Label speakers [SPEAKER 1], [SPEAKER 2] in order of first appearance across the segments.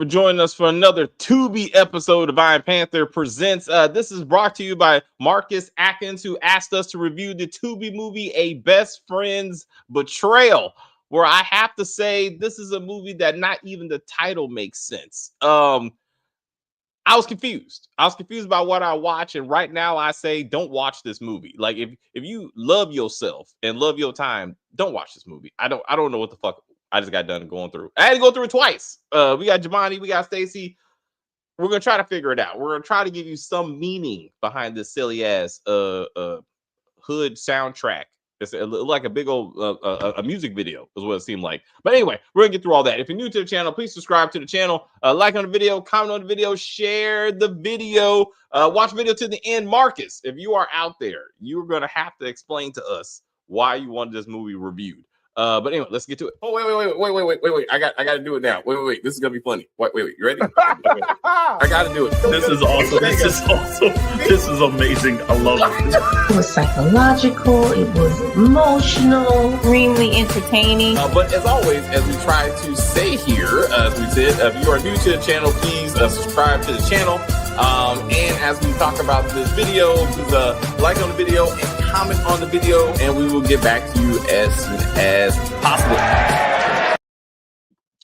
[SPEAKER 1] for joining us for another Tubi episode of Iron Panther Presents. This is brought to you by Marcus Atkins, who asked us to review the Tubi movie A Best Friend's Betrayal, where I have to say this is a movie that not even the title makes sense. I was confused. I was confused about what I watch, and right now I say don't watch this movie. Like if you love yourself and love your time, don't watch this movie. I don't know what the fuck I just got done going through. I had to go through it twice. We got Jamani, we got Stacy. We're gonna try to figure it out. We're gonna try to give you some meaning behind this silly ass hood soundtrack. It's like a big old a music video is what it seemed like. But anyway, we're gonna get through all that. If you're new to the channel, please subscribe to the channel, like on the video, comment on the video, share the video, watch the video to the end. Marcus, if you are out there, you're gonna have to explain to us why you wanted this movie reviewed. But anyway, let's get to it. Oh, wait. I got to do it now. Wait. This is going to be funny. Wait. You ready? I got to do it.
[SPEAKER 2] This is awesome. This is awesome. This is amazing. I love it.
[SPEAKER 3] It was psychological. It was emotional.
[SPEAKER 4] Extremely entertaining.
[SPEAKER 1] But as always, as we try to say here, as we said, if you are new to the channel, please subscribe to the channel. And as we talk about this video, please like on the video and comment on the video, and we will get back to you as soon as possible.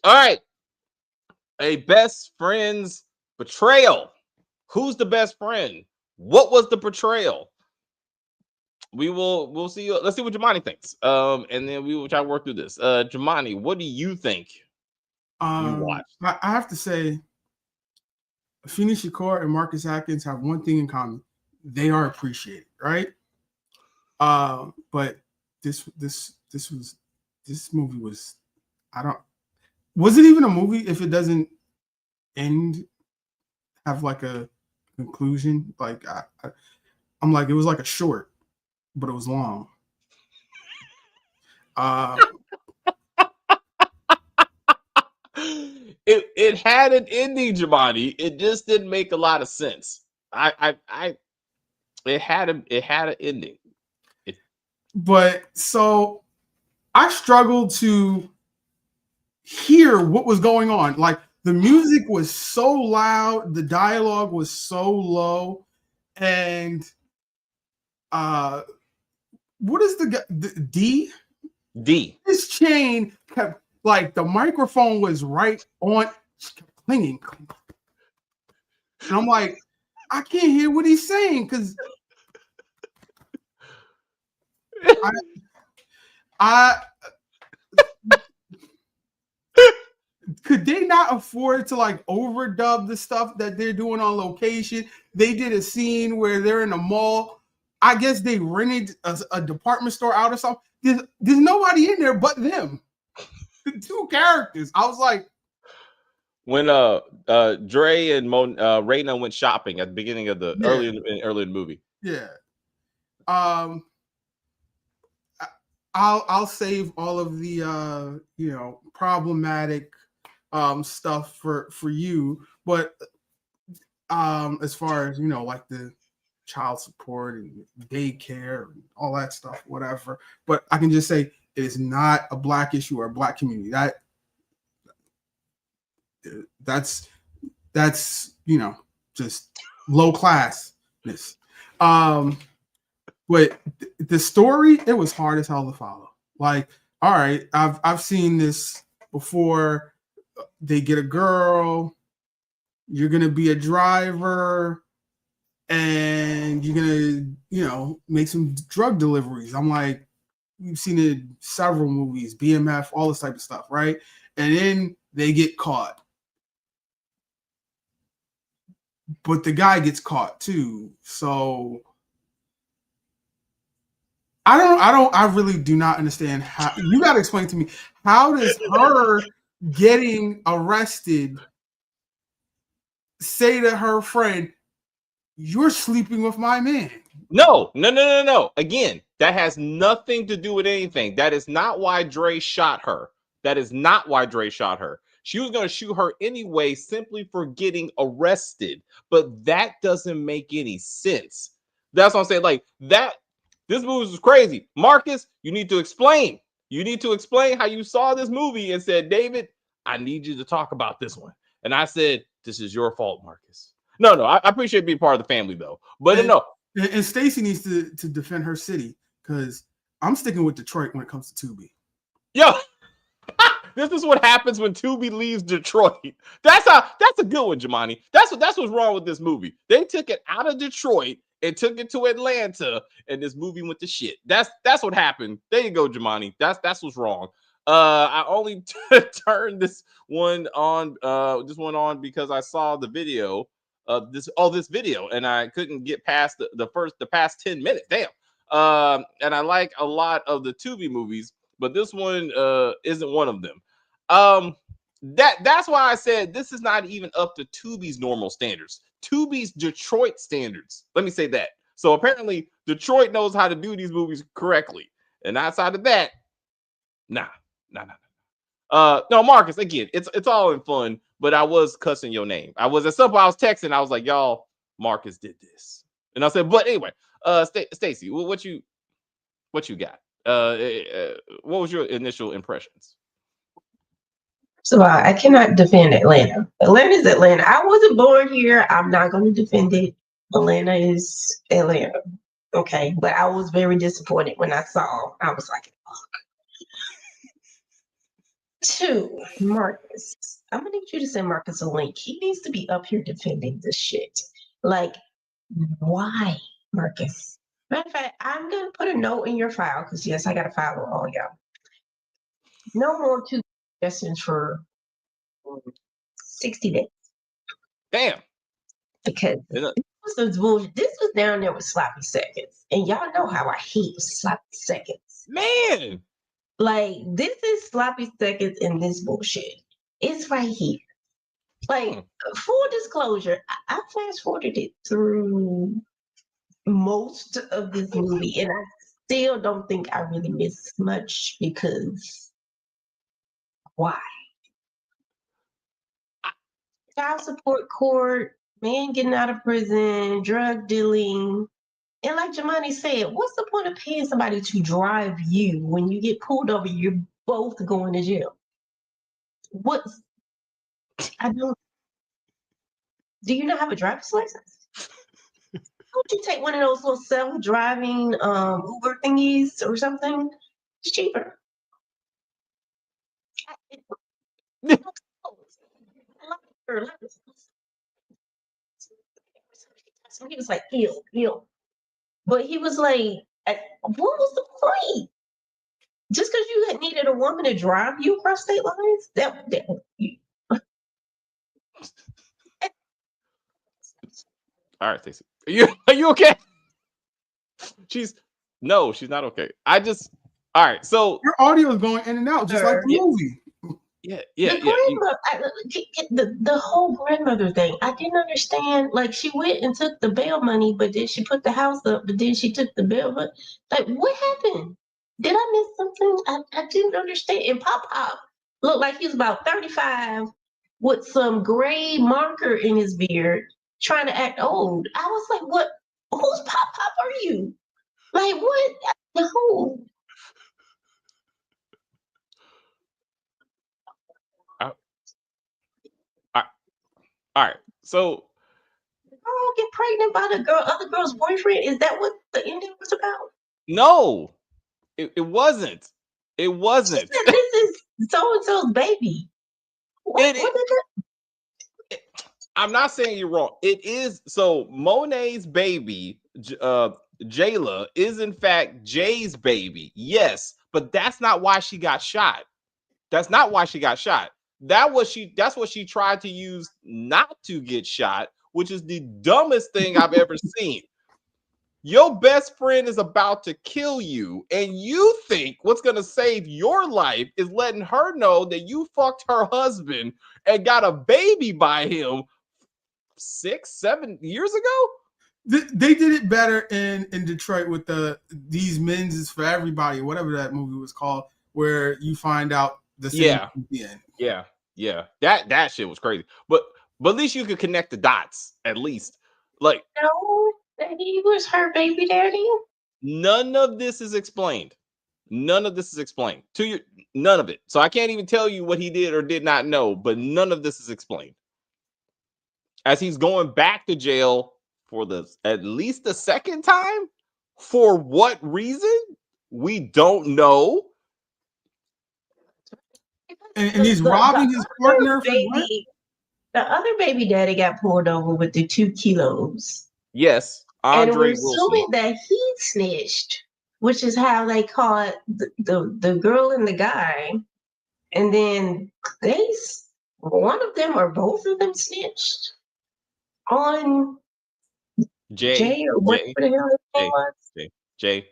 [SPEAKER 1] All right. A best friend's betrayal. Who's the best friend? What was the betrayal? We'll see. Let's see what Jamani thinks. And then we will try to work through this. Jamani, what do you think you watched?
[SPEAKER 5] I have to say, Afeni Shakur and Marcus Atkins have one thing in common. They are appreciated, right? But this movie was, was it even a movie if it doesn't have like a conclusion? Like I'm like, it was like a short, but it was long.
[SPEAKER 1] It had an ending, Jamani. It just didn't make a lot of sense. It had an ending.
[SPEAKER 5] But so I struggled to hear what was going on. Like the music was so loud, the dialogue was so low, and what is the D?
[SPEAKER 1] D.
[SPEAKER 5] This chain kept, like, the microphone was right on, clinging. And I'm like, I can't hear what he's saying because I could they not afford to like overdub the stuff that they're doing on location? They did a scene where they're in a mall. I guess they rented a department store out or something. There's nobody in there but them. The two characters. I was like,
[SPEAKER 1] when Dre and Reyna went shopping at the beginning of the early in the movie.
[SPEAKER 5] Yeah. I'll save all of the problematic stuff for you, but as far as like the child support and daycare and all that stuff, whatever. But I can just say it is not a black issue or a black community. That's just low classness. But the story, it was hard as hell to follow. Like, all right, I've seen this before. They get a girl, you're gonna be a driver, and you're gonna, make some drug deliveries. I'm like, we've seen it in several movies, BMF, all this type of stuff, right? And then they get caught. But the guy gets caught too. So I really do not understand how. You got to explain to me, how does her getting arrested say to her friend, "You're sleeping with my man"?
[SPEAKER 1] No. Again, that has nothing to do with anything. That is not why Dre shot her. She was going to shoot her anyway, simply for getting arrested. But that doesn't make any sense. That's what I'm saying. Like that. This movie was crazy. Marcus, you need to explain. You need to explain how you saw this movie and said, David, I need you to talk about this one. And I said, this is your fault, Marcus. No, I appreciate being part of the family, though. But no.
[SPEAKER 5] And Stacey needs to defend her city, because I'm sticking with Detroit when it comes to Tubi.
[SPEAKER 1] Yo, this is what happens when Tubi leaves Detroit. That's a good one, Jemani. That's what's wrong with this movie. They took it out of Detroit and took it to Atlanta, and this movie went to shit. That's what happened. There you go, Jemani. That's what's wrong. I only turned this one on because I saw the video of this video, and I couldn't get past the past 10 minutes. Damn. And I like a lot of the Tubi movies, but this one isn't one of them. That's why I said this is not even up to Tubi's normal standards. Tubi's Detroit standards. Let me say that. So apparently Detroit knows how to do these movies correctly. And outside of that, nah. No, Marcus, again, it's all in fun, but I was cussing your name. I was texting, I was like, y'all, Marcus did this. And I said, but anyway, Stacey, what you got? What was your initial impressions?
[SPEAKER 3] So I cannot defend Atlanta. Atlanta's Atlanta. I wasn't born here. I'm not going to defend it. Atlanta is Atlanta. Okay. But I was very disappointed when I saw. I was like, fuck. Two, Marcus. I'm going to need you to send Marcus a link. He needs to be up here defending this shit. Like, why, Marcus? Matter of fact, I'm going to put a note in your file, because yes, I got to follow all y'all. No more two suggestions for 60 days.
[SPEAKER 1] Damn.
[SPEAKER 3] Because this was down there with sloppy seconds. And y'all know how I hate sloppy seconds.
[SPEAKER 1] Man.
[SPEAKER 3] Like, this is sloppy seconds in this bullshit. It's right here. Like, full disclosure, I fast forwarded it through most of this movie, and I still don't think I really missed much, because why? Child support court, man getting out of prison, drug dealing. And like Jemani said, what's the point of paying somebody to drive you when you get pulled over? You're both going to jail. Do you not have a driver's license? Don't you take one of those little self-driving Uber thingies or something? It's cheaper. He was like, ew. But he was like, what was the point? Just because you had needed a woman to drive you across state lines?
[SPEAKER 1] All right, Stacey. Are you okay? She's not okay. All right, so
[SPEAKER 5] your audio is going in and out, just like the movie.
[SPEAKER 1] Yeah.
[SPEAKER 3] The whole grandmother thing, I didn't understand. Like, she went and took the bail money, but then she put the house up, but then she took the bail. But like, what happened? Did I miss something? I didn't understand. And Pop looked like he was about 35 with some gray marker in his beard, trying to act old. I was like, what? Whose Pop are you? Like, what? No.
[SPEAKER 1] All right, so
[SPEAKER 3] girl get pregnant by the other girl's boyfriend. Is that what the ending was about?
[SPEAKER 1] No, it wasn't. It wasn't.
[SPEAKER 3] This is so-and-so's baby.
[SPEAKER 1] I'm not saying you're wrong. It is. So Monet's baby, Jayla, is in fact Jay's baby. Yes, but that's not why she got shot. That's not why she got shot. That's what she tried to use not to get shot, which is the dumbest thing I've ever seen. Your best friend is about to kill you, and you think what's going to save your life is letting her know that you fucked her husband and got a baby by him 6-7 years ago?
[SPEAKER 5] They did it better in Detroit with these men's is for everybody, whatever that movie was called, where you find out the same at the end.
[SPEAKER 1] Yeah. That shit was crazy. But at least you could connect the dots, at least. Like,
[SPEAKER 3] no, that he was her baby daddy.
[SPEAKER 1] None of this is explained. None of this is explained. None of it. So I can't even tell you what he did or did not know, but none of this is explained. as he's going back to jail for at least the second time. For what reason? We don't know.
[SPEAKER 5] And he's robbing his partner for what?
[SPEAKER 3] The other baby daddy got pulled over with the 2 kilos.
[SPEAKER 1] Yes,
[SPEAKER 3] And we're
[SPEAKER 1] Andre
[SPEAKER 3] assuming
[SPEAKER 1] Wilson.
[SPEAKER 3] that he snitched, which is how they caught the girl and the guy. And then one of them or both of them snitched on Jay or whatever the hell his name was.
[SPEAKER 1] Jay.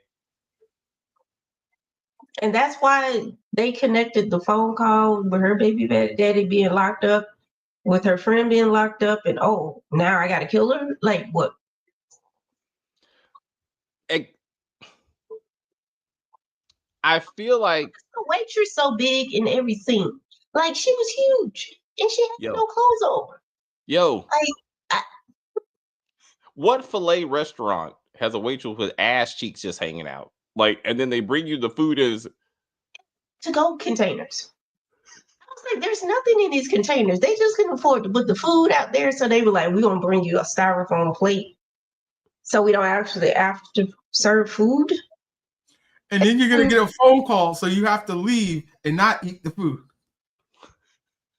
[SPEAKER 3] And that's why they connected the phone call with her baby daddy being locked up with her friend being locked up, and now I gotta kill her. Like what?
[SPEAKER 1] I feel like
[SPEAKER 3] The waitress so big in every scene. Like she was huge and she had no clothes on.
[SPEAKER 1] Yo, what filet restaurant has a waitress with ass cheeks just hanging out? Like, and then they bring you the food as
[SPEAKER 3] to-go containers. I was like, there's nothing in these containers. They just couldn't afford to put the food out there, so they were like, we're gonna bring you a styrofoam plate so we don't actually have to serve food.
[SPEAKER 5] And then you're gonna get a phone call, so you have to leave and not eat the food.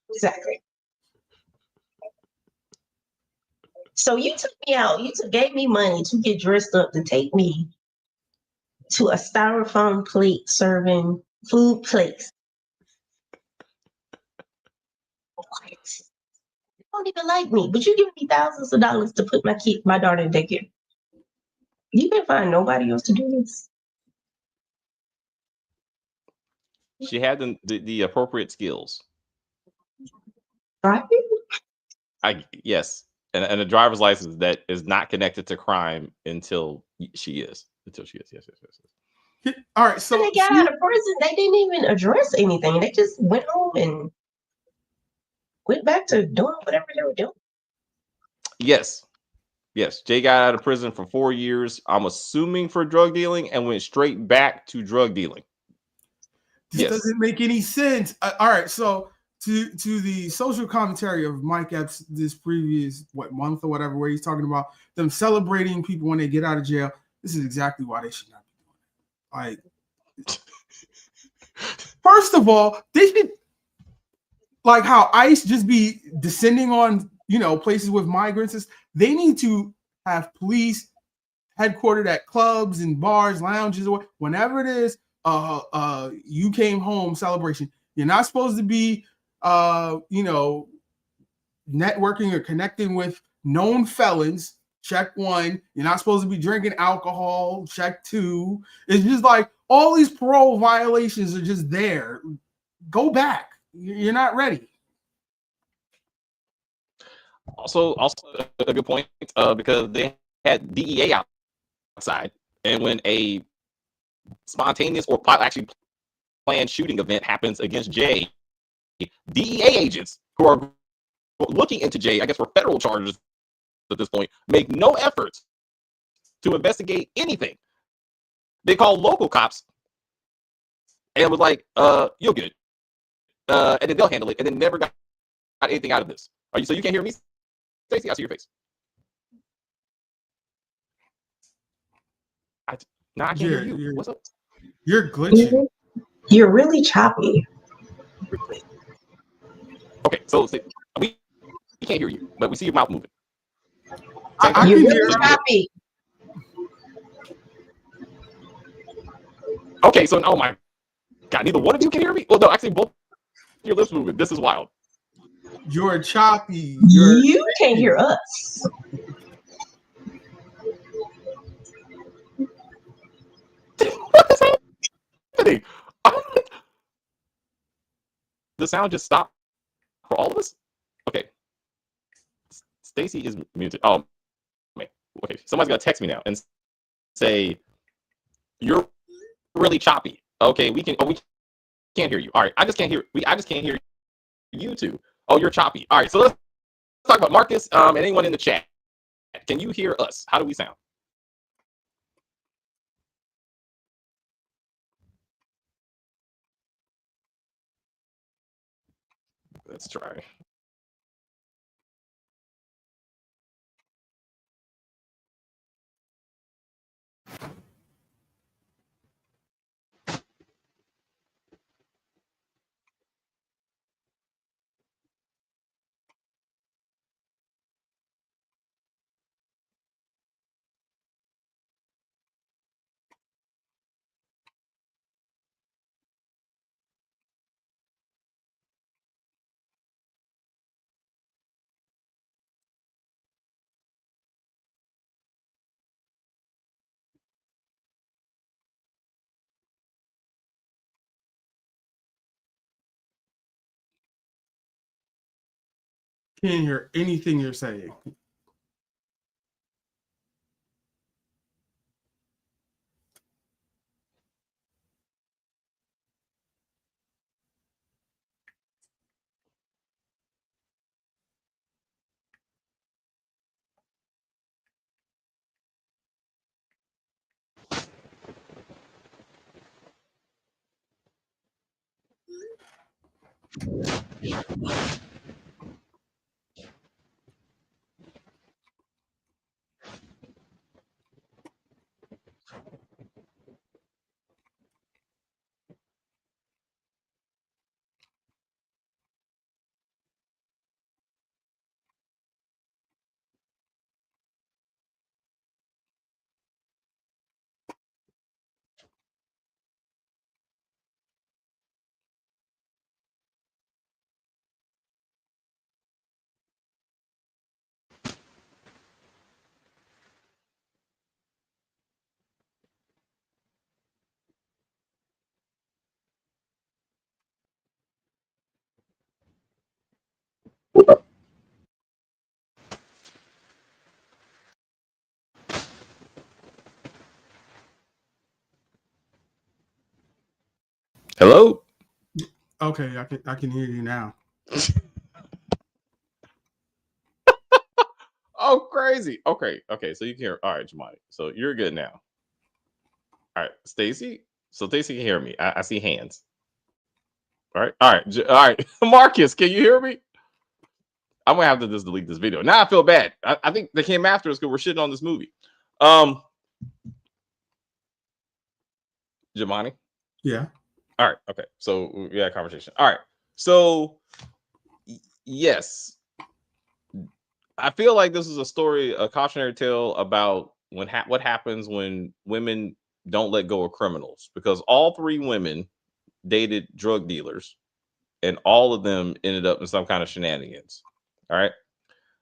[SPEAKER 3] Exactly. So you took me out. You gave me money to get dressed up to take me to a styrofoam plate serving food place. What? You don't even like me, but you give me thousands of dollars to put my daughter in daycare. You can't find nobody else to do this.
[SPEAKER 1] she had the appropriate skills.
[SPEAKER 3] Right?
[SPEAKER 1] Yes, and a driver's license that is not connected to crime until she is. Yes.
[SPEAKER 5] All right. So
[SPEAKER 3] when they got out of prison, they didn't even address anything. They just went home and went back to doing whatever they were doing.
[SPEAKER 1] Yes. Jay got out of prison for 4 years. I'm assuming for drug dealing, and went straight back to drug dealing.
[SPEAKER 5] This doesn't make any sense. All right. So to the social commentary of Mike Epps this previous month or whatever, where he's talking about them celebrating people when they get out of jail. This is exactly why they should not be doing it. Like, first of all, they should, like how ICE just be descending on places with migrants. They need to have police headquartered at clubs and bars, lounges, or whenever it is. You came home celebration. You're not supposed to be networking or connecting with known felons. Check 1. You're not supposed to be drinking alcohol. Check 2. It's just like all these parole violations are just there. Go back. You're not ready.
[SPEAKER 1] Also a good point, because they had DEA outside, and when a spontaneous or actually planned shooting event happens against Jay, DEA agents who are looking into Jay, I guess for federal charges at this point, make no efforts to investigate anything. They call local cops and was like, you'll get it. And then they'll handle it, and then never got anything out of this. So you can't hear me, Stacey? I see your face. I can't hear you. What's up?
[SPEAKER 5] You're glitching.
[SPEAKER 3] You're really choppy.
[SPEAKER 1] Okay, so we can't hear you, but we see your mouth moving.
[SPEAKER 3] You're really choppy.
[SPEAKER 1] Okay, so oh my God, neither one of you can hear me? Well, no, actually both your lips moving. This is wild.
[SPEAKER 5] You're choppy.
[SPEAKER 3] You can't hear us.
[SPEAKER 1] What is happening? The sound just stopped for all of us? Okay. Stacey is muted. Oh, man. Okay. Somebody's going to text me now and say, you're really choppy. Okay, we can't hear you. All right, I just can't hear you two. Oh, you're choppy. All right, so let's talk about Marcus and anyone in the chat. Can you hear us? How do we sound? Let's try.
[SPEAKER 5] can't hear anything you're saying.
[SPEAKER 1] Hello?
[SPEAKER 5] Okay, I can hear you now.
[SPEAKER 1] Oh, crazy. Okay. So you can hear. All right, Jamani. So you're good now. All right, Stacy. So Stacy can hear me. I see hands. All right. All right. Marcus, can you hear me? I'm gonna have to just delete this video. Now I feel bad. I think they came after us because we're shitting on this movie. Jamani.
[SPEAKER 5] Yeah.
[SPEAKER 1] All right. Okay. So we had a conversation. All right. So yes, I feel like this is a story, a cautionary tale about what happens when women don't let go of criminals, because all three women dated drug dealers and all of them ended up in some kind of shenanigans. All right.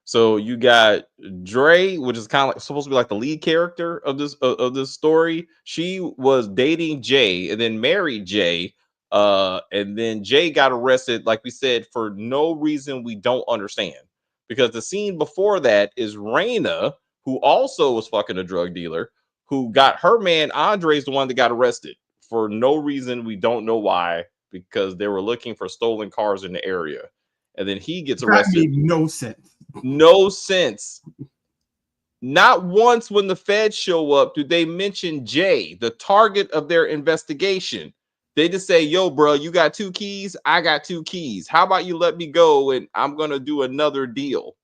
[SPEAKER 1] So you got Dre, which is kind of like supposed to be like the lead character of this story. She was dating Jay and then married Jay. And then Jay got arrested, like we said, for no reason we don't understand. Because the scene before that is Raina, who also was fucking a drug dealer, who got her man Andre's the one that got arrested for no reason we don't know why, because they were looking for stolen cars in the area. And then he gets
[SPEAKER 5] That
[SPEAKER 1] arrested.
[SPEAKER 5] made no sense.
[SPEAKER 1] No sense. Not once when the feds show up do they mention Jay, the target of their investigation. They just say, yo, bro, you got 2 keys. I got 2 keys. How about you let me go and I'm going to do another deal?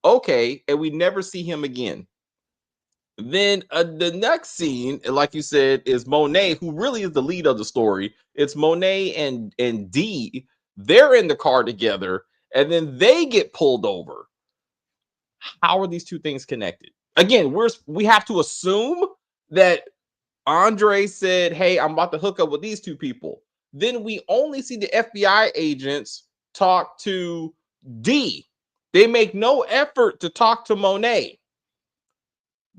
[SPEAKER 1] Okay. And we never see him again. Then the next scene, like you said, is Monet, who really is the lead of the story. It's Monet and D. They're in the car together, and then they get pulled over. How are these two things connected? Again, we have to assume that Andre said, hey, I'm about to hook up with these two people. Then we only see the FBI agents talk to D. They make no effort to talk to Monet.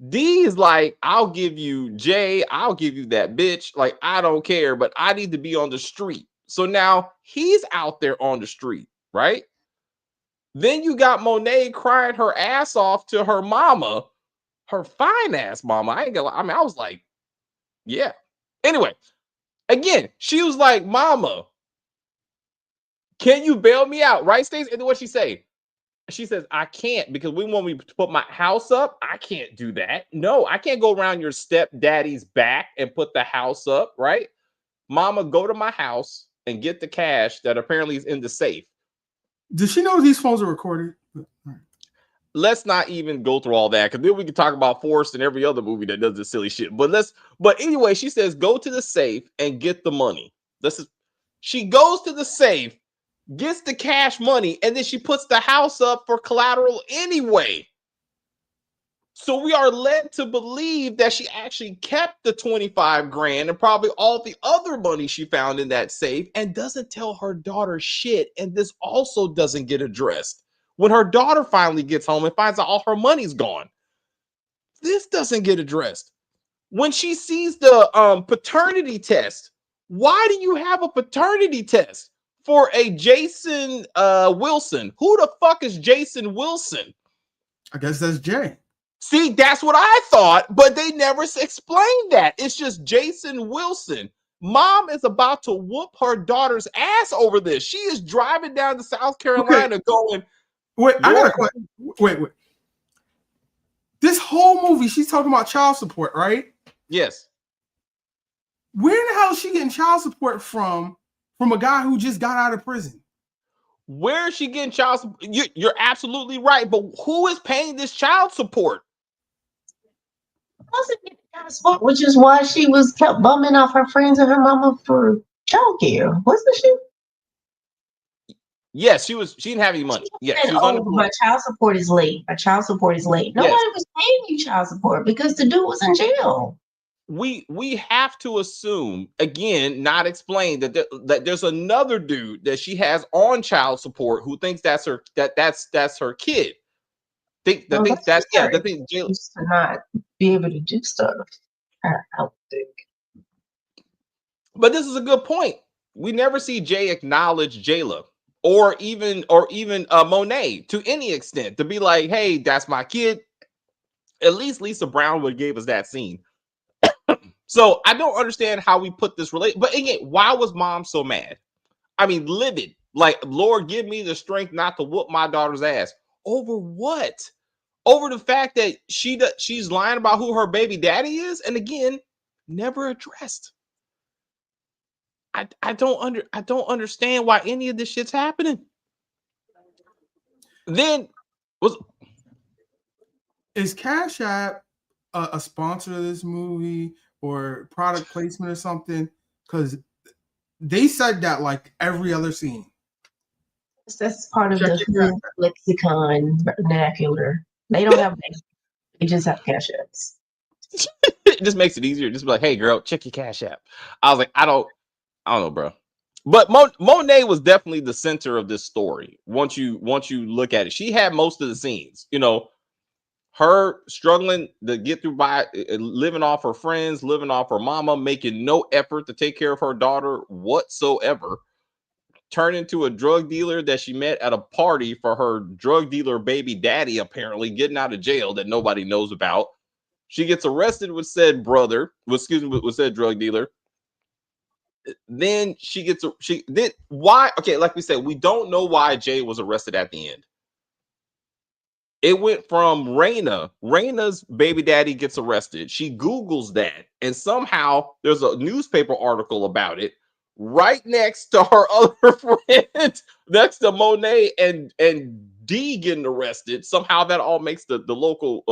[SPEAKER 1] D is like, I'll give you Jay, I'll give you that bitch. Like, I don't care, but I need to be on the street. So now he's out there on the street, right? Then you got Monet crying her ass off to her mama, her fine ass mama. I ain't gonna, I mean, I was like, yeah. Anyway, again, she was like, mama, can you bail me out? Right, Stacey? And then what she say? She says, I can't, because we want me to put my house up. I can't do that. No, I can't go around your stepdaddy's back and put the house up, right? Mama, go to my house and get the cash that apparently is in the safe.
[SPEAKER 5] Does she know these phones are recorded?
[SPEAKER 1] Let's not even go through all that, because then we can talk about Forrest and every other movie that does this silly shit. But anyway, she says, go to the safe and get the money. She goes to the safe, gets the cash money, and then she puts the house up for collateral anyway. So we are led to believe that she actually kept the 25 grand and probably all the other money she found in that safe, and doesn't tell her daughter shit. And this also doesn't get addressed. When her daughter finally gets home and finds out all her money's gone, this doesn't get addressed. When she sees the paternity test, why do you have a paternity test? for a Jason Wilson. Who the fuck is Jason Wilson?
[SPEAKER 5] I guess that's Jay.
[SPEAKER 1] See, that's what I thought, but they never explained that. It's just Jason Wilson. Mom is about to whoop her daughter's ass over this. She is driving down to South Carolina going,
[SPEAKER 5] wait, I got a question. Wait. This whole movie, she's talking about child support, right?
[SPEAKER 1] Yes.
[SPEAKER 5] Where the hell is she getting child support from a guy who just got out of prison?
[SPEAKER 1] Where is she getting child support? You're absolutely right, but who is paying this child support?
[SPEAKER 3] Wasn't getting child support, which is why she was kept bumming off her friends and her mama for childcare, wasn't she?
[SPEAKER 1] Yes, she didn't have any money. Yeah, she was
[SPEAKER 3] my child support is late. My child support is late. Nobody was paying you child support because the dude was in jail.
[SPEAKER 1] We have to assume, again, not explain that there's another dude that she has on child support who thinks that's her that's her kid. Think
[SPEAKER 3] Well,
[SPEAKER 1] that's
[SPEAKER 3] that's
[SPEAKER 1] the thing.
[SPEAKER 3] used to not be able to do stuff. I don't think.
[SPEAKER 1] But this is a good point. We never see Jay acknowledge Jayla or even Monet to any extent to be like, hey, that's my kid. At least Lisa Brown would gave us that scene. So I don't understand how we put this relate. But again, why was mom so mad? I mean, livid. Like, Lord, give me the strength not to whoop my daughter's ass. Over what? Over the fact that she's lying about who her baby daddy is, and again, never addressed. I don't understand why any of this shit's happening. Then
[SPEAKER 5] is Cash App a sponsor of this movie or product placement or something? Because they said that like every other scene.
[SPEAKER 3] That's part of the lexicon vernacular. They don't have they just have Cash Apps.
[SPEAKER 1] It just makes it easier. Just be like, hey girl, check your Cash App. I was like, I don't know, bro. But Monet was definitely the center of this story. Once you look at it, she had most of the scenes. You know, her struggling to get through by living off her friends, living off her mama, making no effort to take care of her daughter whatsoever. Turned into a drug dealer that she met at a party for her drug dealer baby daddy, apparently getting out of jail that nobody knows about. She gets arrested with said with said drug dealer. Then why? Okay, like we said, we don't know why Jay was arrested at the end. It went from Raina's baby daddy gets arrested. She Googles that, and somehow there's a newspaper article about it right next to her other friend, next to Monet and D getting arrested. Somehow that all makes the local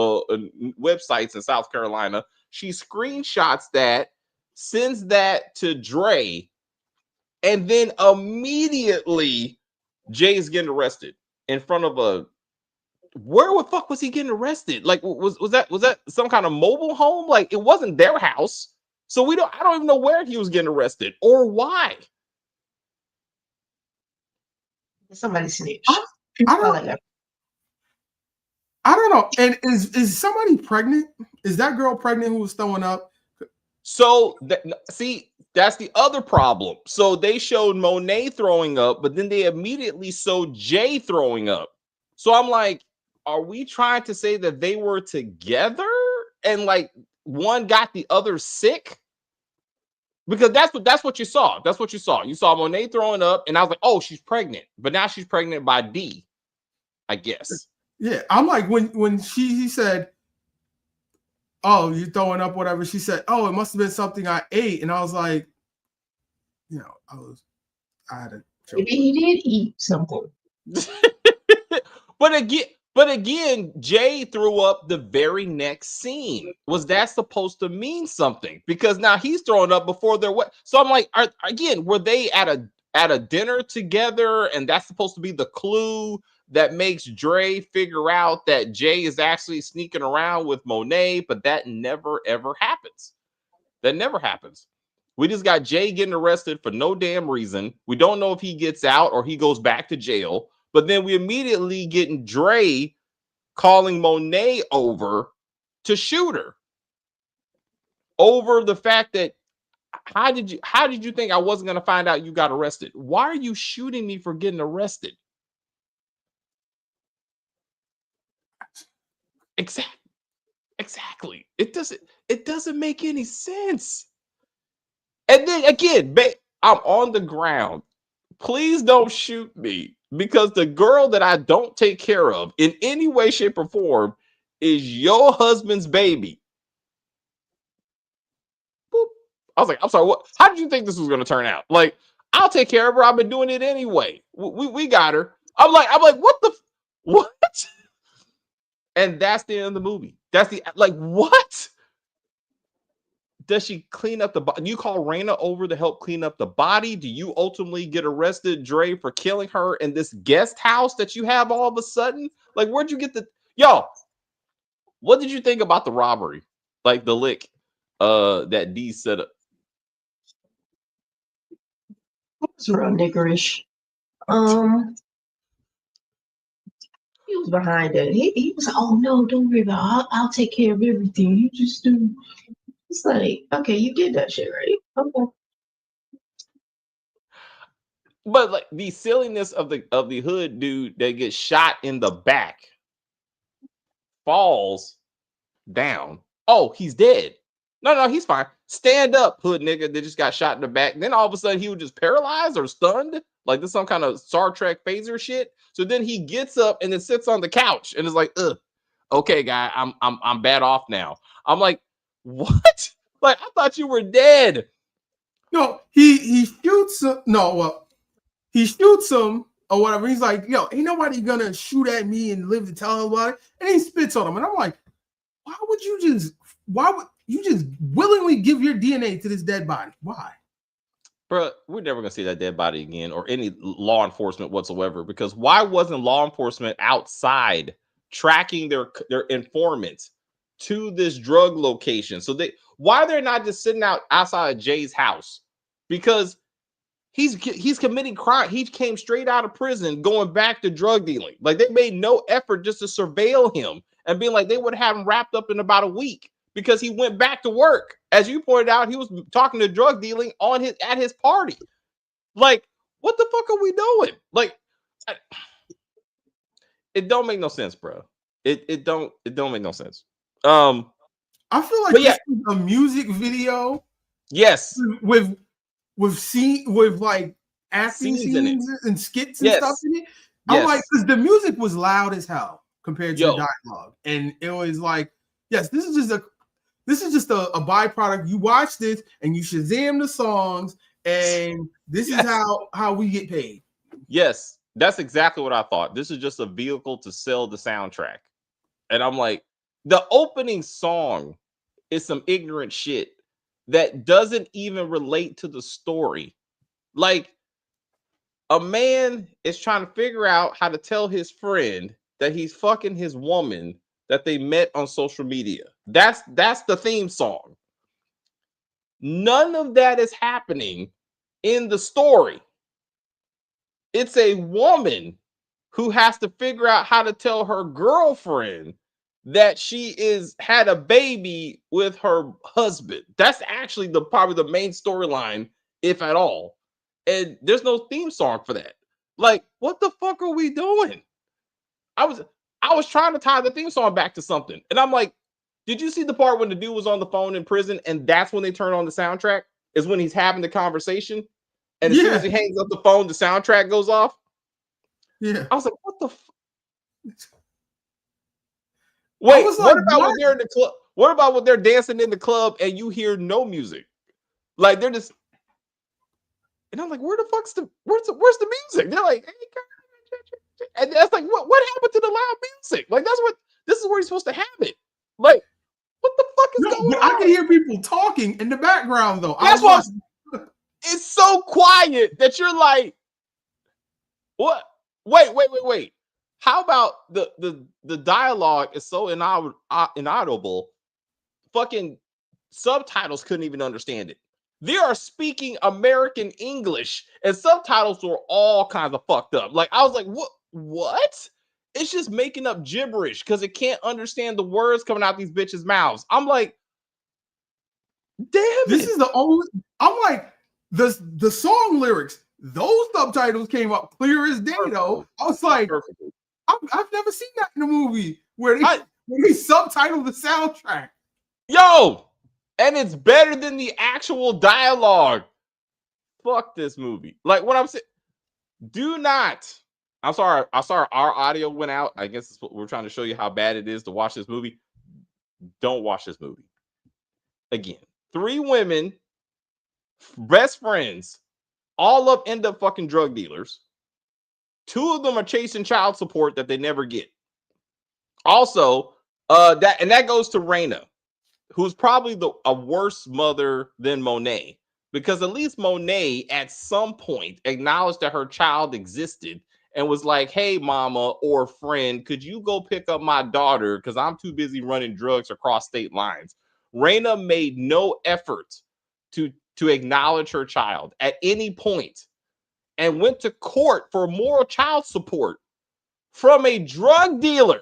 [SPEAKER 1] websites in South Carolina. She screenshots that, sends that to Dre, and then immediately Jay's getting arrested in front of a. Where the fuck was he getting arrested? Like, was that some kind of mobile home? Like, it wasn't their house, so I don't even know where he was getting arrested or why.
[SPEAKER 3] Somebody snitched.
[SPEAKER 5] I don't know. And is somebody pregnant? Is that girl pregnant who was throwing up?
[SPEAKER 1] So see, that's the other problem. So they showed Monet throwing up, but then they immediately showed Jay throwing up. So I'm like, are we trying to say that they were together and like one got the other sick? Because that's what you saw. That's what you saw. You saw Monet throwing up, and I was like, oh, she's pregnant. But now she's pregnant by D, I guess.
[SPEAKER 5] Yeah, I'm like when he said, oh, you're throwing up, whatever. She said, oh, it must have been something I ate, and I was like, you know, I had a joke.
[SPEAKER 3] Maybe he did eat something.
[SPEAKER 1] But again, Jay threw up the very next scene. Was that supposed to mean something? Because now he's throwing up before they're what? So I'm like, were they at a dinner together, and that's supposed to be the clue that makes Dre figure out that Jay is actually sneaking around with Monet? But that never ever happens. That never happens. We just got Jay getting arrested for no damn reason. We don't know if he gets out or he goes back to jail. But then we immediately getting Dre calling Monet over to shoot her over the fact that How did you think I wasn't gonna find out you got arrested? Why are you shooting me for getting arrested? Exactly. Exactly. It doesn't make any sense. And then again, I'm on the ground. Please don't shoot me because the girl that I don't take care of in any way, shape, or form is your husband's baby. Boop. I was like, I'm sorry, what? How did you think this was going to turn out? Like, I'll take care of her. I've been doing it anyway. We got her. I'm like, what the what? And that's the end of the movie. That's the like what? Does she clean up the body? Do you call Raina over to help clean up the body? Do you ultimately get arrested, Dre, for killing her in this guest house that you have all of a sudden? Like, where'd you get the what did you think about the robbery? Like the lick that D set up.
[SPEAKER 3] It's real niggerish. He was behind it. He was like, "Oh no, don't worry about it. I'll take care of everything. You just do." It's like, okay, you did that shit, right? Okay.
[SPEAKER 1] But like the silliness of the hood dude that gets shot in the back falls down. Oh, he's dead. No, he's fine. Stand up, hood nigga that just got shot in the back. Then all of a sudden he was just paralyzed or stunned, like this some kind of Star Trek phaser shit. So then he gets up and then sits on the couch and is like, "Ugh, okay, guy, I'm bad off now." I'm like, what? Like I thought you were dead.
[SPEAKER 5] No, he shoots him. No, well, he shoots him or whatever. He's like, yo, ain't nobody gonna shoot at me and live to tell him about it. And he spits on him. And I'm like, why would you just willingly give your DNA to this dead body? Why?
[SPEAKER 1] Bro, we're never gonna see that dead body again or any law enforcement whatsoever. Because why wasn't law enforcement outside tracking their informants to this drug location? So why they're not just sitting outside of Jay's house? Because he's committing crime. He came straight out of prison, going back to drug dealing. Like they made no effort just to surveil him and being like they would have him wrapped up in about a week because he went back to work. As you pointed out, he was talking to drug dealing at his party. Like, what the fuck are we doing? Like, it don't make no sense, bro. It don't make no sense.
[SPEAKER 5] I feel like this is a music video.
[SPEAKER 1] Yes.
[SPEAKER 5] With like acting scenes and skits and stuff in it. I'm like, because the music was loud as hell compared to the dialogue. And it was like, yes, this is just a byproduct. You watch this and you Shazam the songs, and this is how we get paid.
[SPEAKER 1] Yes, that's exactly what I thought. This is just a vehicle to sell the soundtrack. And I'm like, the opening song is some ignorant shit that doesn't even relate to the story. Like, a man is trying to figure out how to tell his friend that he's fucking his woman that they met on social media. That's the theme song. None of that is happening in the story. It's a woman who has to figure out how to tell her girlfriend that she had a baby with her husband. That's actually probably the main storyline, if at all. And there's no theme song for that. Like, what the fuck are we doing? I was trying to tie the theme song back to something. And I'm like, did you see the part when the dude was on the phone in prison and that's when they turn on the soundtrack? Is when he's having the conversation. And as soon as he hangs up the phone, the soundtrack goes off.
[SPEAKER 5] Yeah.
[SPEAKER 1] I was like, what the Wait, what about when they're in the club? What about when they're dancing in the club and you hear no music? Like they're just, and I'm like, where's the music? They're like, hey, and that's like, what happened to the loud music? Like this is where you're supposed to have it. Like, what the fuck is going on?
[SPEAKER 5] I can hear people talking in the background though.
[SPEAKER 1] That's what it's so quiet that you're like, what? Wait. How about the dialogue is so inaudible? Fucking subtitles couldn't even understand it. They are speaking American English, and subtitles were all kinds of fucked up. Like I was like, what? It's just making up gibberish because it can't understand the words coming out these bitches' mouths. I'm like, Damn
[SPEAKER 5] This
[SPEAKER 1] it.
[SPEAKER 5] is the only. I'm like the song lyrics. Those subtitles came up clear as day. Though I was like,
[SPEAKER 1] Perfectly.
[SPEAKER 5] I've never seen that in a movie where they subtitle the soundtrack.
[SPEAKER 1] Yo, and it's better than the actual dialogue. Fuck this movie. Like what I'm saying, do not. I'm sorry. Our audio went out. I guess we're trying to show you how bad it is to watch this movie. Don't watch this movie. Again, 3 women, best friends, all end up fucking drug dealers. 2 of them are chasing child support that they never get. Also, that goes to Raina, who's probably a worse mother than Monet, because at least Monet at some point acknowledged that her child existed and was like, "Hey, mama or friend, could you go pick up my daughter? Because I'm too busy running drugs across state lines." Raina made no effort to acknowledge her child at any point and went to court for moral child support from a drug dealer.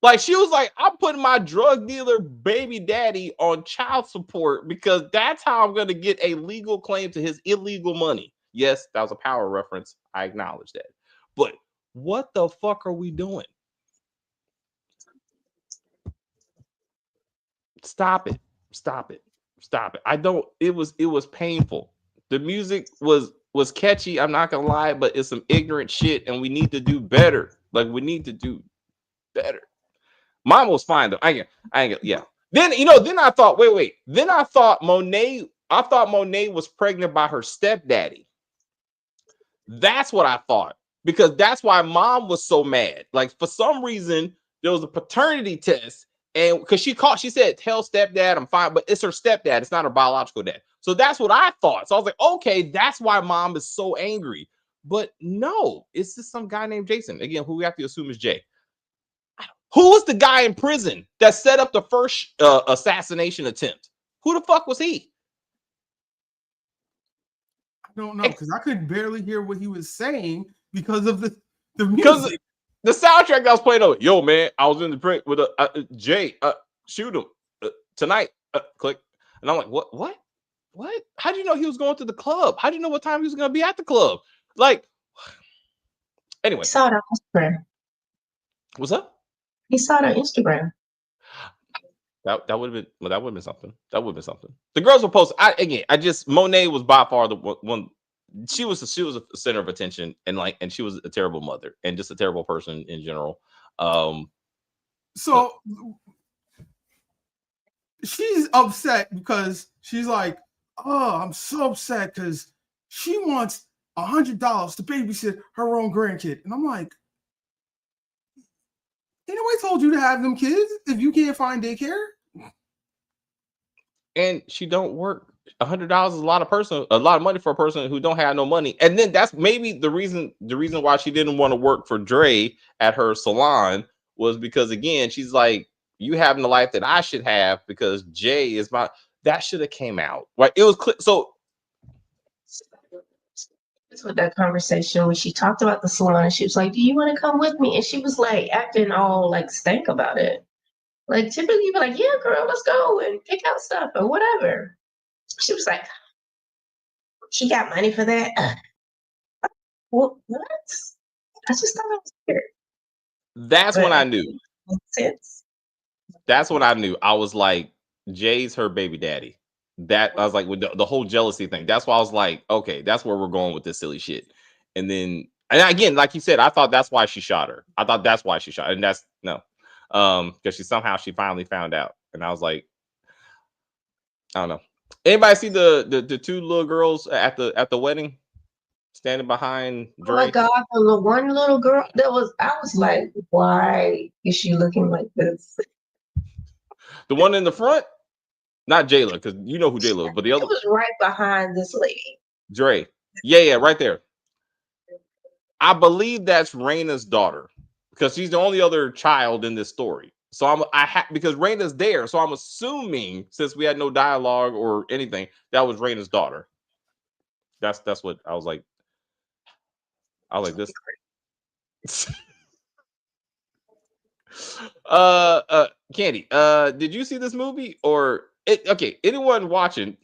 [SPEAKER 1] Like she was like, I'm putting my drug dealer baby daddy on child support because that's how I'm going to get a legal claim to his illegal money. Yes, that was a power reference. I acknowledge that. But what the fuck are we doing? Stop it. Stop it. Stop it. It was painful. The music was catchy, I'm not going to lie, but it's some ignorant shit and we need to do better. Like we need to do better. Mine was fine though. I ain't yeah. Then I thought, wait. Then I thought Monet was pregnant by her stepdaddy. That's what I thought. Because that's why mom was so mad. Like for some reason, there was a paternity test, and because she said, tell stepdad I'm fine, but it's her stepdad, it's not her biological dad. So that's what I thought. So I was like, okay, that's why mom is so angry. But no, it's just some guy named Jason. Again, who we have to assume is Jay. Who was the guy in prison that set up the first assassination attempt? Who the fuck was he?
[SPEAKER 5] I don't know because I could barely hear what he was saying because of the music.
[SPEAKER 1] Because the soundtrack that was playing over. Yo, man, I was in the print with Jay. Shoot him tonight. Click. And I'm like, what? How do you know he was going to the club? How do you know what time he was going to be at the club? Like, anyway.
[SPEAKER 3] He saw it on Instagram.
[SPEAKER 1] What's up?
[SPEAKER 3] He saw it on Instagram.
[SPEAKER 1] That would have been something. That would have been something. The girls were posting. Monet was by far the one. She was a center of attention, and she was a terrible mother and just a terrible person in general.
[SPEAKER 5] So she's upset because she's like, "Oh, I'm so upset because she wants $100 to babysit her own grandkid," and I'm like, "Anybody told you to have them kids if you can't find daycare?"
[SPEAKER 1] And she don't work. $100 is a lot of money for a person who don't have no money. And then that's maybe the reason why she didn't want to work for Dre at her salon was because, again, she's like, you having the life that I should have because Jay is that should have came out. Right? It was so.
[SPEAKER 3] That's what that conversation when she talked about the salon. She was like, "Do you want to come with me?" And she was like acting all like stank about it. Like typically you'd be like, "Yeah, girl, let's go and pick out stuff or whatever." She was like, "She got money for that." What? I just thought it was weird.
[SPEAKER 1] That's when I knew.
[SPEAKER 3] Sense.
[SPEAKER 1] That's when I knew. I was like, Jay's her baby daddy. That I was like, with the whole jealousy thing. That's why I was like, okay, that's where we're going with this silly shit. And again, like you said, I thought that's why she shot her. I thought that's why she shot, and that's no, because she finally found out, and I was like, I don't know. Anybody see the 2 little girls at the wedding standing behind Dre?
[SPEAKER 3] Oh my God, the one little girl I was like, why is she looking like this?
[SPEAKER 1] The one in the front, not Jayla, because you know who Jayla is, but the other
[SPEAKER 3] was right behind this lady.
[SPEAKER 1] Dre. Yeah, right there. I believe that's Raina's daughter because she's the only other child in this story. So because Raina's there, so I'm assuming since we had no dialogue or anything, that was Raina's daughter. That's what I was like. I was like this. Candy, did you see this movie or Okay, anyone watching,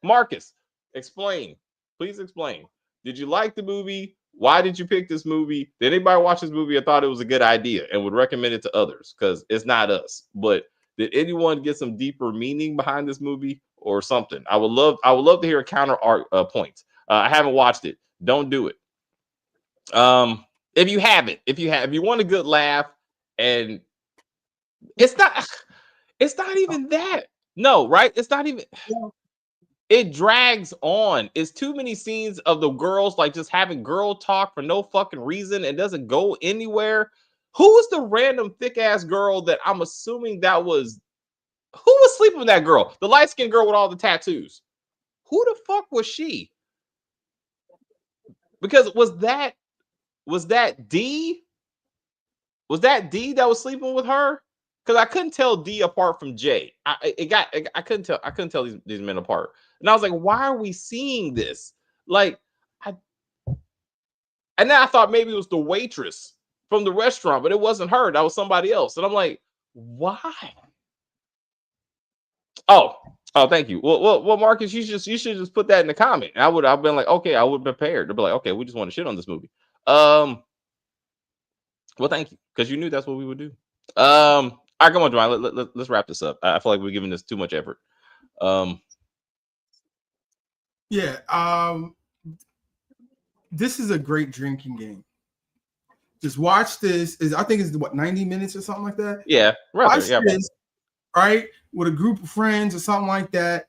[SPEAKER 1] Marcus, explain. Please explain. Did you like the movie? Why did you pick this movie? Did anybody watch this movie and thought it was a good idea and would recommend it to others? Because it's not us. But did anyone get some deeper meaning behind this movie or something? I would love to hear a counter art point. I haven't watched it. Don't do it. If you want a good laugh, and it's not even that. No, right? It's not even. It drags on. It's too many scenes of the girls like just having girl talk for no fucking reason. It doesn't go anywhere. Who was the random thick ass girl that I'm assuming that was? Who was sleeping with that girl? The light skinned girl with all the tattoos. Who the fuck was she? Because was that D? Was that D that was sleeping with her? Because I couldn't tell D apart from J. I couldn't tell these men apart. And I was like, why are we seeing this? Like, and then I thought maybe it was the waitress from the restaurant, but it wasn't her. That was somebody else. And I'm like, why? Oh, thank you. Well, Marcus, you should just put that in the comment. I've been like, okay, I would have been prepared. They'd be like, okay, we just want to shit on this movie. Well, thank you, because you knew that's what we would do. All right, come on, Dwayne. Let's wrap this up. I feel like we're giving this too much effort.
[SPEAKER 5] Yeah. This is a great drinking game. Just watch this. I think it's what, 90 minutes or something like that.
[SPEAKER 1] Yeah,
[SPEAKER 5] watch this, right, with a group of friends or something like that,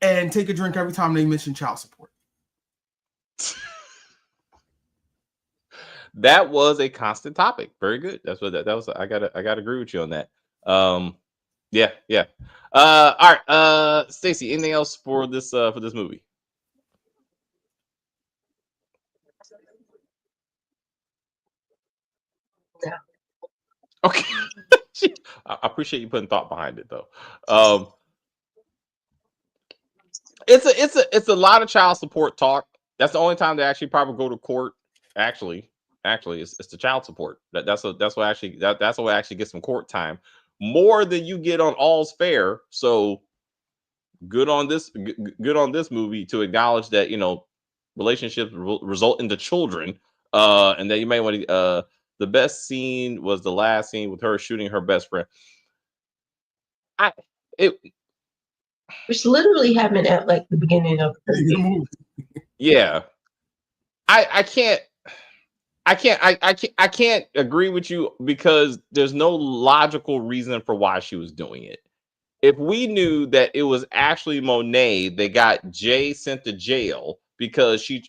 [SPEAKER 5] and take a drink every time they mention child support.
[SPEAKER 1] That was a constant topic. Very good. That's what that was. I gotta agree with you on that. Yeah. All right. Stacey, anything else for this movie?
[SPEAKER 3] Yeah.
[SPEAKER 1] Okay. I appreciate you putting thought behind it, though. It's a lot of child support talk. That's the only time they actually probably go to court. Actually, it's the child support. That's what actually gets some court time, more than you get on All's Fair. So good on this movie to acknowledge that, relationships result into children, and that you may want to. The best scene was the last scene with her shooting her best friend.
[SPEAKER 3] Which literally happened at like the beginning of the movie.
[SPEAKER 1] Yeah, I can't agree with you, because there's no logical reason for why she was doing it. If we knew that it was actually Monet that got Jay sent to jail because she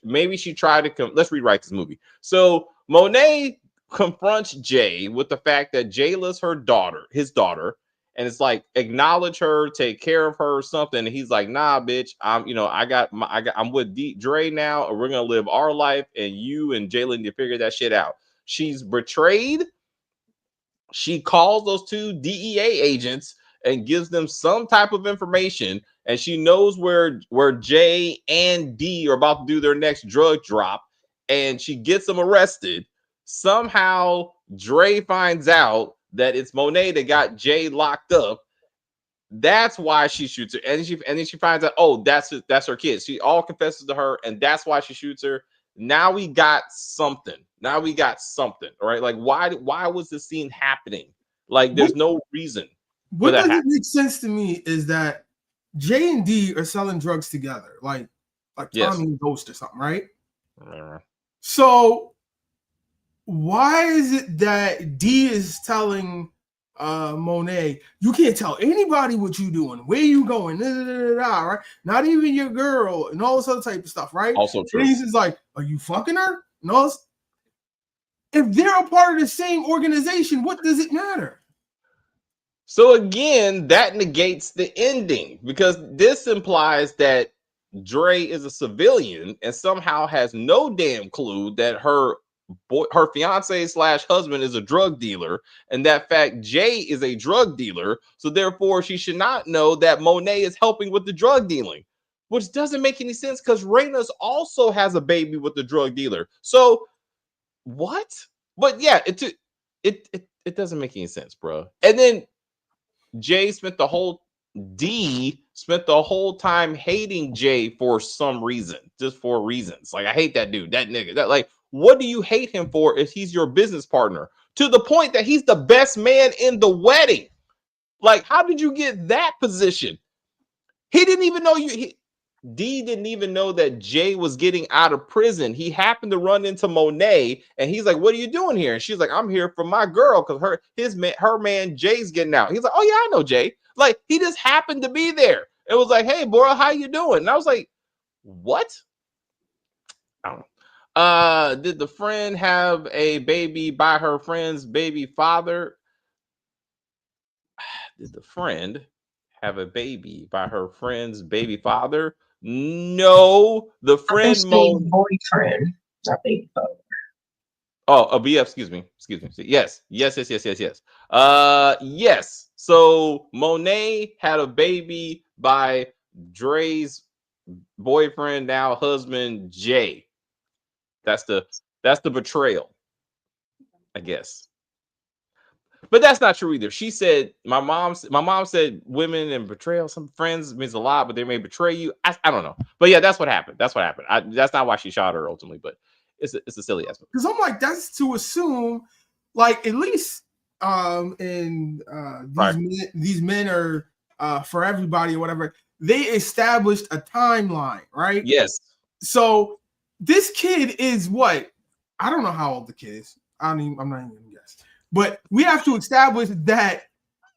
[SPEAKER 1] tried to let's rewrite this movie. So Monet confronts Jay with the fact that Jayla's his daughter, and it's like, acknowledge her, take care of her or something. And he's like, nah, bitch, I'm with Dre now, and we're gonna live our life, and you and Jayla need to figure that shit out. She's betrayed. She calls those two DEA agents and gives them some type of information, and she knows where J and D are about to do their next drug drop, and she gets them arrested. Somehow Dre finds out that it's Monet that got Jay locked up. That's why she shoots her, and then she finds out, oh, that's her kid. She all confesses to her, and that's why she shoots her. Now we got something. All right, like, why was this scene happening? Like, there's no reason.
[SPEAKER 5] What doesn't make sense to me is that J and D are selling drugs together, like Tommy and Ghost or something, right? So why is it that D is telling Monet, you can't tell anybody what you doing, where you going, right? Not even your girl, and all this other type of stuff, right?
[SPEAKER 1] Also true.
[SPEAKER 5] And he's just like, are you fucking her? No. If they're a part of the same organization, what does it matter?
[SPEAKER 1] So again, that negates the ending, because this implies that Dre is a civilian and somehow has no damn clue that her fiance / husband is a drug dealer, and that fact Jay is a drug dealer. So therefore, she should not know that Monet is helping with the drug dealing, which doesn't make any sense, because Raina's also has a baby with the drug dealer. So what? But yeah, it doesn't make any sense, bro. And then Jay spent the whole D spent the whole time hating Jay for some reason, just for reasons. Like, I hate that dude, that nigga. That, like, what do you hate him for if he's your business partner? To the point that he's the best man in the wedding. Like, how did you get that position? He didn't even know you. D didn't even know that Jay was getting out of prison. He happened to run into Monet, and he's like, "What are you doing here?" And she's like, "I'm here for my girl because her man Jay's getting out." He's like, "Oh yeah, I know Jay." Like, he just happened to be there. It was like, "Hey, bro, how you doing?" And I was like, "What?" I don't know. Did the friend have a baby by her friend's baby father? Did the friend have a baby by her friend's baby father? No, the
[SPEAKER 3] I think
[SPEAKER 1] friend
[SPEAKER 3] she
[SPEAKER 1] moaned.
[SPEAKER 3] boyfriend. I think so.
[SPEAKER 1] Oh, a BF, excuse me. Excuse me. Yes. Yes. So Monet had a baby by Dre's boyfriend, now husband, Jay. That's the betrayal, I guess. But that's not true either. She said my mom said women and betrayal, some friends means a lot, but they may betray you. I don't know. But yeah, that's what happened. That's what happened. That's not why she shot her ultimately, but it's a silly aspect.
[SPEAKER 5] Because I'm like, that's to assume, like, at least in
[SPEAKER 1] Right.
[SPEAKER 5] these men are for everybody or whatever. They established a timeline, right?
[SPEAKER 1] Yes.
[SPEAKER 5] So this kid is what? I don't know how old the kid is. I'm not even gonna guess. But we have to establish that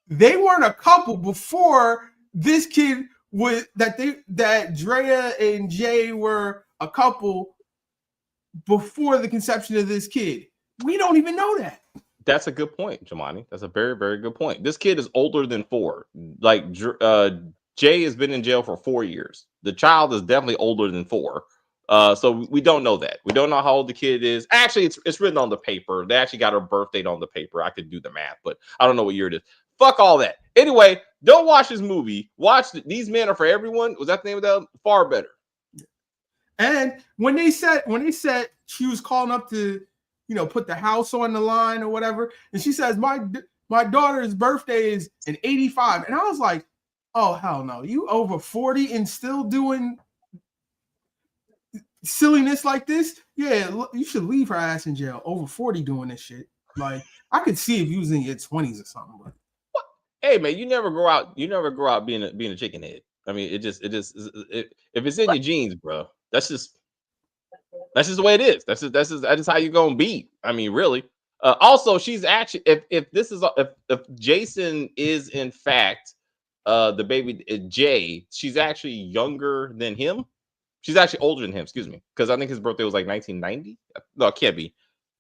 [SPEAKER 5] they weren't a couple before this kid was that Drea and Jay were a couple before the conception of this kid. We don't even know that.
[SPEAKER 1] That's a good point, Jamani. That's a very, very good point. This kid is older than 4. Like, Jay has been in jail for 4 years. The child is definitely older than 4. So we don't know that. We don't know how old the kid is. Actually, it's written on the paper. They actually got her birth date on the paper. I could do the math, but I don't know what year it is. Fuck all that. Anyway, don't watch this movie. Watch These Men Are For Everyone. Was that the name of that? Far better.
[SPEAKER 5] And when they said she was calling up to, put the house on the line or whatever, and she says my daughter's birthday is in 85, and I was like, oh hell no, you over 40 and still doing silliness like this? Yeah, you should leave her ass in jail. Over 40 doing this shit. Like, I could see if you was in your 20s or something. But
[SPEAKER 1] hey man, you never grow out being a chicken head. I mean, if it's in your genes, bro. That's just the way it is. That's just how you gonna be. I mean, really. Also, she's actually if Jason is in fact the baby Jay, she's actually younger than him. She's actually older than him. Excuse me, because I think his birthday was like 1990. No, it can't be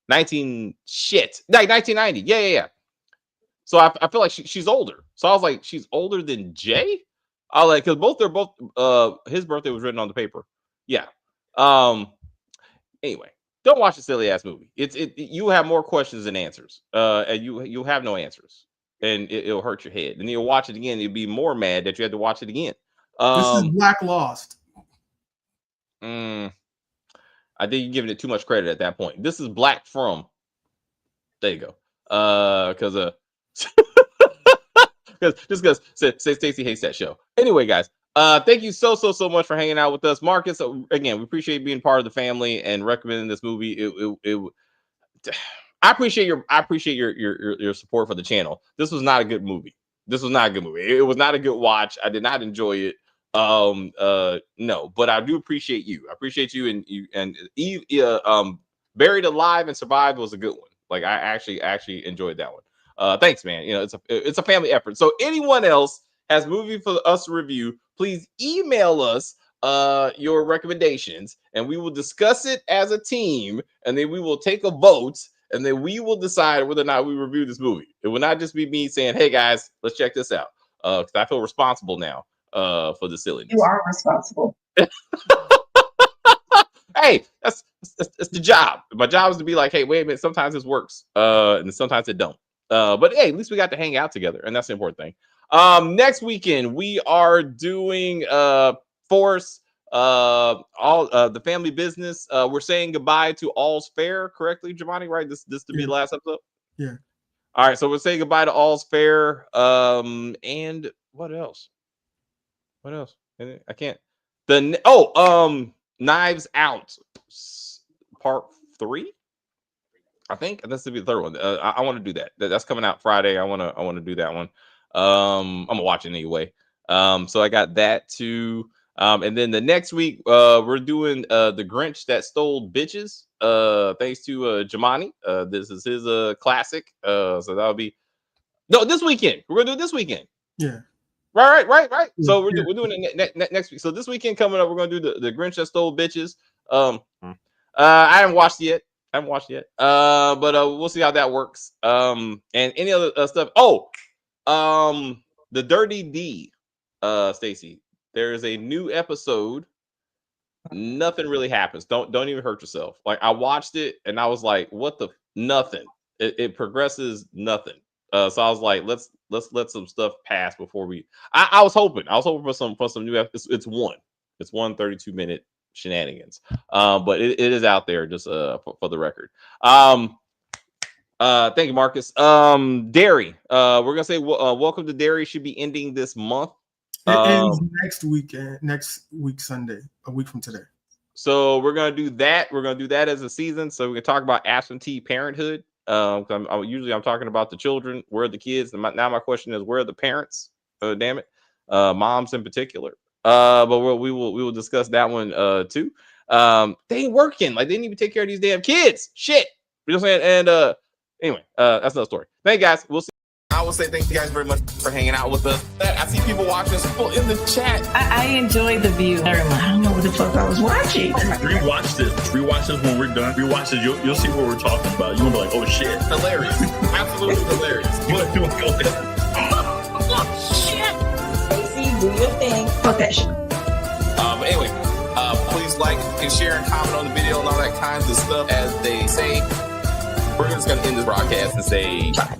[SPEAKER 1] 1990. Yeah. So I feel like she's older. So I was like, she's older than Jay. I like because they're both his birthday was written on the paper. Yeah. Anyway, don't watch a silly ass movie. You have more questions than answers. And you'll have no answers, and it'll hurt your head. And you'll watch it again. You'll be more mad that you had to watch it again.
[SPEAKER 5] this is Black Lost.
[SPEAKER 1] I think you're giving it too much credit at that point. This is Black From. There you go. Because because Stacey hates that show. Anyway, guys, thank you so much for hanging out with us, Marcus. Again, we appreciate being part of the family and recommending this movie. I appreciate your support for the channel. This was not a good movie. It was not a good watch. I did not enjoy it. No, but I do appreciate you. I appreciate you and Buried Alive and Survived was a good one. Like, I actually enjoyed that one. Thanks, man. It's a family effort. So anyone else has movie for us to review, please email us your recommendations, and we will discuss it as a team, and then we will take a vote, and then we will decide whether or not we review this movie. It will not just be me saying, "Hey guys, let's check this out," because I feel responsible now for the silliness.
[SPEAKER 3] You are responsible.
[SPEAKER 1] Hey, that's the job. My job is to be like, hey, wait a minute. Sometimes this works, and sometimes it don't. But hey, at least we got to hang out together, and that's the important thing. Next weekend we are doing Force, all the family business. We're saying goodbye to All's Fair, correctly, Giovanni? Right? This to be the last episode.
[SPEAKER 5] Yeah.
[SPEAKER 1] All right, so we're saying goodbye to All's Fair. And what else? What else? I can't. Knives Out Part 3. I think that's to be the third one. I want to do that. That's coming out Friday. I want to do that one. I'm gonna watch it anyway. So I got that too. And then the next week, we're doing The Grinch That Stole Bitches. Thanks to Jamani. This is his classic. So that'll be this weekend. We're gonna do it this weekend.
[SPEAKER 5] Yeah.
[SPEAKER 1] Right. Yeah, so we're
[SPEAKER 5] yeah.
[SPEAKER 1] doing it next week. So this weekend coming up, we're gonna do the Grinch That Stole Bitches. I haven't watched it yet. But we'll see how that works. And any other stuff. The Dirty D, Stacy. There is a new episode. Nothing really happens. Don't even hurt yourself. Like, I watched it and I was like, what the nothing. It progresses nothing. So I was like, let's let some stuff pass before we. I was hoping for some new episodes. It's one 32-minute shenanigans. But it is out there just for the record. Thank you, Marcus. Dairy. We're gonna say welcome to Dairy should be ending this month.
[SPEAKER 5] It ends next week Sunday, a week from today.
[SPEAKER 1] So we're gonna do that. We're gonna do that as a season. So we can talk about absentee parenthood. I'm talking about the children. Where are the kids? And now my question is, where are the parents? Damn it, moms in particular. But we will discuss that one too. They ain't working. Like, they didn't even take care of these damn kids. Shit. You know what I'm saying? And anyway, that's another story. Thank you guys. We'll see. I will say thank you guys very much for hanging out with us. I see people watching, people in the chat.
[SPEAKER 4] I enjoyed the view very much.
[SPEAKER 3] I don't know what the fuck I was watching.
[SPEAKER 2] Rewatch this when we're done. Rewatch this. You'll see what we're talking about. You're gonna be like, oh shit.
[SPEAKER 1] Hilarious. Absolutely hilarious.
[SPEAKER 2] You want to go ahead?
[SPEAKER 4] Stacey, do your thing.
[SPEAKER 3] Fuck that shit.
[SPEAKER 1] But anyway, please like and share and comment on the video and all that kinds of stuff. As they say, we're just gonna end this broadcast and say bye.